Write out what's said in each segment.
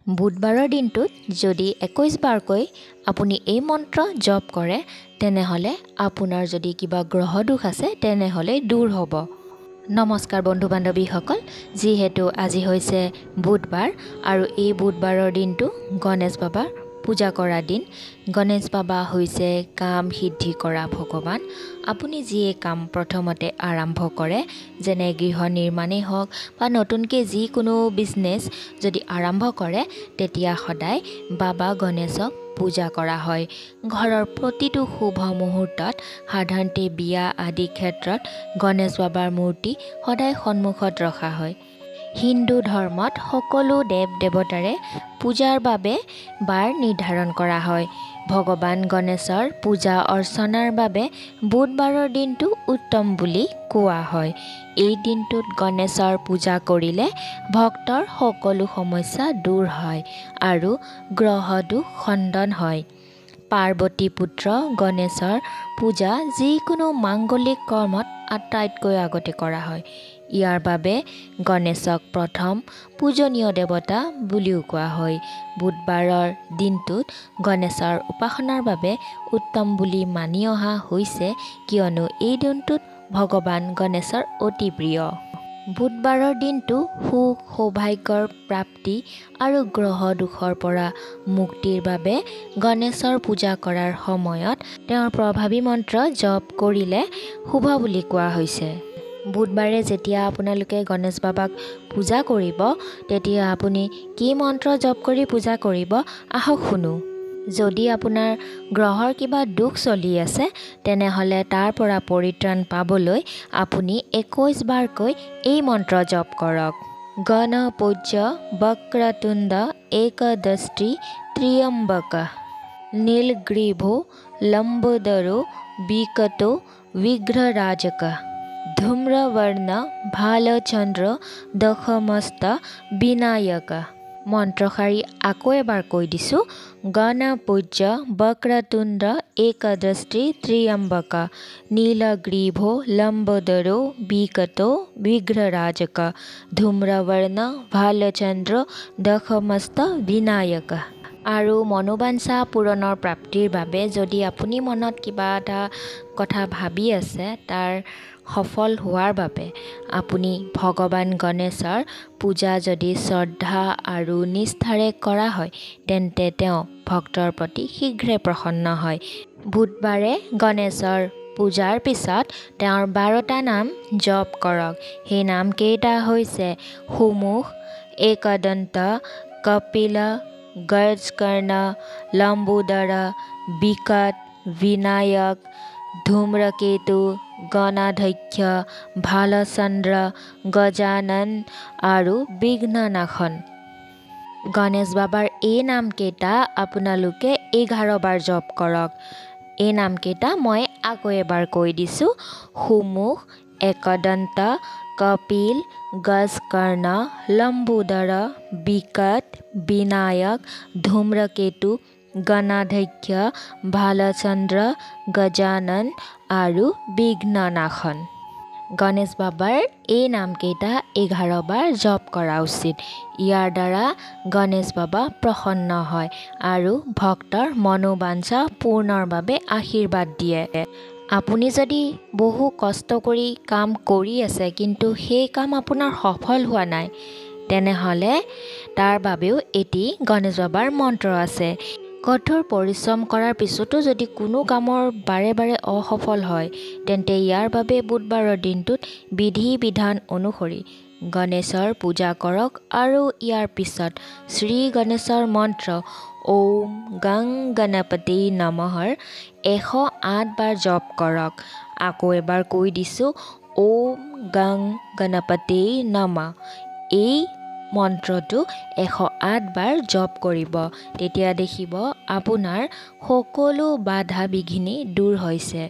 বুধবাৰৰ দিনটোত যদি 21 বাৰকৈ আপুনি এই মন্ত্ৰ জপ কৰে তেনেহ'লে আপোনাৰ যদি কিবা গ্ৰহ দোষ আছে তেনেহ'লে দূৰ হ'ব। নমস্কাৰ বন্ধু বান্ধৱীসকল, যিহেতু আজি হৈছে বুধবাৰ আৰু এই বুধবাৰৰ দিনটো গণেশ বাবাৰ পূজা কৰা দিন। গণেশ বাবা হৈছে কাম সিদ্ধি কৰা ভগৱান। আপুনি যিয়ে কাম প্ৰথমতে আৰম্ভ কৰে, যেনে গৃহ নিৰ্মাণেই হওক বা নতুনকৈ যিকোনো বিজনেছ যদি আৰম্ভ কৰে, তেতিয়া সদায় বাবা গণেশক পূজা কৰা হয়। ঘৰৰ প্ৰতিটো শুভ মুহূৰ্তত, সাধাৰণতে বিয়া আদি ক্ষেত্ৰত গণেশ বাবাৰ মূৰ্তি সদায় সন্মুখত ৰখা হয়। হিন্দু ধৰ্মত সকলো দেৱ দেৱতাৰে পূজাৰ বাবে বাৰ নিৰ্ধাৰণ কৰা হয়। ভগৱান গণেশৰ পূজা অৰ্চনাৰ বাবে বুধবাৰৰ দিনটো উত্তম বুলি কোৱা হয়। এই দিনটোত গণেশৰ পূজা কৰিলে ভক্তৰ সকলো সমস্যা দূৰ হয় আৰু গ্ৰহ দোষ খণ্ডন হয়। পাৰ্বতী পুত্ৰ গণেশৰ পূজা যিকোনো মাংগলিক কৰ্মত আটাইতকৈ আগতে কৰা হয়। ইয়াৰ বাবে গণেশক প্ৰথম পূজনীয় দেৱতা বুলিও কোৱা হয়। বুধবাৰৰ দিনটোত গণেশৰ উপাসনাৰ বাবে উত্তম বুলি মানি অহা হৈছে, কিয়নো এই দিনটোত ভগৱান গণেশৰ অতি প্ৰিয়। বুধবাৰৰ দিনটো সুখ সৌভাগ্যৰ প্ৰাপ্তি আৰু গ্ৰহ দোষৰ পৰা মুক্তিৰ বাবে গণেশৰ পূজা কৰাৰ সময়ত তেওঁৰ প্ৰভাৱী মন্ত্ৰ জপ কৰিলে শুভ বুলি কোৱা হৈছে। বুধবাৰে যেতিয়া আপোনালোকে গণেশ বাবাক পূজা কৰিব, তেতিয়া আপুনি কি মন্ত্ৰ জপ কৰি পূজা কৰিব আহক শুনো। যদি আপোনাৰ গ্ৰহৰ কিবা দুখ চলি আছে, তেনেহ'লে তাৰ পৰা পৰিত্ৰাণ পাবলৈ আপুনি 21 বাৰকৈ এই মন্ত্ৰ জপ কৰক। গণপূজ্য বক্ৰতুণ্ড एकदष्टि ত্ৰ্যম্বক নীলগ্ৰীভো লম্বোদৰো বিকটো বিঘ্নৰাজক ধূম্ৰবৰ্ণ ভালচন্দ্ৰ দশমস্ত বিনায়ক। মন্ত্ৰশাৰী আকৌ এবাৰ কৈ দিছোঁ। গণপূজ্য বক্ৰতুণ্ড एकदष्टि ত্ৰ্যম্বক নীলগ্ৰীভো লম্বোদৰো বিকটো বিঘ্নৰাজক ধূম্ৰবৰ্ণ ভালচন্দ্ৰ দশমস্ত বিনায়ক। আৰু মনোবাঞ্ছা পূৰণৰ প্ৰাপ্তিৰ বাবে যদি আপুনি মনত কিবা এটা কথা ভাবি আছে, তাৰ সফল হোৱাৰ বাবে আপুনি ভগৱান গণেশৰ পূজা যদি শ্ৰদ্ধা আৰু নিষ্ঠাৰে কৰা হয়, তেন্তে তেওঁ ভক্তৰ প্ৰতি শীঘ্ৰে প্ৰসন্ন হয়। বুধবাৰে গণেশৰ পূজাৰ পিছত তেওঁৰ 12টা নাম জপ কৰক। সেই নামকেইটা হৈছে সুমুখ, एकदন্ত, কপিল, গজকৰ্ণ, লম্বোদৰ, বিকট, বিনায়ক, ধূম্ৰকেতু, গণাধ্যক্ষ, ভালচন্দ্ৰ, গজানন আৰু বিঘ্ননাশন। গণেশ বাবাৰ এই নামকেইটা আপোনালোকে 11 বাৰ জপ কৰক। এই নামকেইটা মই আকৌ এবাৰ কৈ দিছোঁ। সুমুখ, एकदন্ত, কপিল, গজকৰ্ণ, লম্বোদৰ, বিকট, বিনায়ক, ধূম্ৰকেতু, গণাধ্যক্ষ, ভালচন্দ্ৰ, গজানন আৰু বিঘ্ননাশন। গণেশ বাবাৰ এই নামকেইটা 11 বাৰ জপ কৰা উচিত। ইয়াৰ দ্বাৰা গণেশ বাবা প্ৰসন্ন হয় আৰু ভক্তৰ মনোবাঞ্ছা পূৰ্ণৰ বাবে আশীৰ্বাদ দিয়ে। আপুনি যদি বহু কষ্ট কৰি কাম কৰি আছে, কিন্তু সেই কাম আপোনাৰ সফল হোৱা নাই, তেনেহ'লে তাৰ বাবেও এটি গণেশ বাবাৰ মন্ত্ৰ আছে। কঠোৰ পৰিশ্ৰম কৰাৰ পিছতো যদি কোনো কামৰ বাৰে বাৰে অসফল হয়, তেন্তে ইয়াৰ বাবে বুধবাৰৰ দিনটোত বিধি বিধান অনুসৰি গণেশৰ পূজা কৰক আৰু ইয়াৰ পিছত শ্ৰী গণেশৰ মন্ত্ৰ ওম গং গণপতি নমঃৰ 108 বাৰ জপ কৰক। আকৌ এবাৰ কৈ দিছোঁ, ওম গং গণপতি নমঃ। এই মন্ত্ৰটো 108 বাৰ জপ কৰিব। তেতিয়া দেখিব আপোনাৰ সকলো বাধা বিঘিনি দূৰ হৈছে।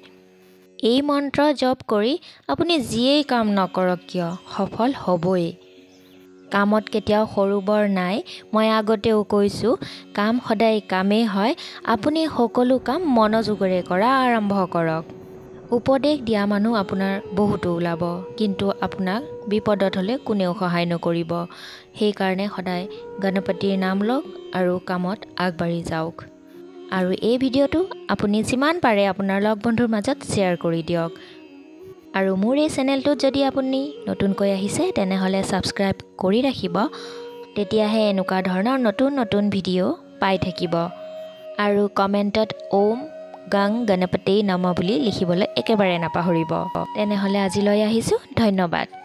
এই মন্ত্ৰ জপ কৰি আপুনি যিয়েই কাম নকৰক কিয় সফল হ'বই। কামত কেতিয়াও সৰু বৰ নাই। মই আগতেও কৈছোঁ, কাম সদায় কামেই হয়। আপুনি সকলো কাম মনোযোগেৰে কৰা আৰম্ভ কৰক। উপদেশ দিয়া মানুহ আপোনাৰ বহুতো ওলাব, কিন্তু আপোনাক বিপদত হ'লে কোনেও সহায় নকৰিব। সেইকাৰণে সদায় গণপতিৰ নাম লওক আৰু কামত আগবাঢ়ি যাওক। আৰু এই ভিডিঅ'টো আপুনি যিমান পাৰে আপোনাৰ লগ বন্ধুৰ মাজত শ্বেয়াৰ কৰি দিয়ক। আৰু মোৰ এই চেনেলটোত যদি আপুনি নতুনকৈ আহিছে তেনেহ'লে ছাবস্ক্ৰাইব কৰি ৰাখিব, তেতিয়াহে এনেকুৱা ধৰণৰ নতুন নতুন ভিডিঅ' পাই থাকিব। আৰু কমেণ্টত ওম গং গণপতি নমঃ বুলি লিখিবলৈ একেবাৰে নাপাহৰিব। তেনেহ'লে আজিলৈ আহিছোঁ, ধন্যবাদ।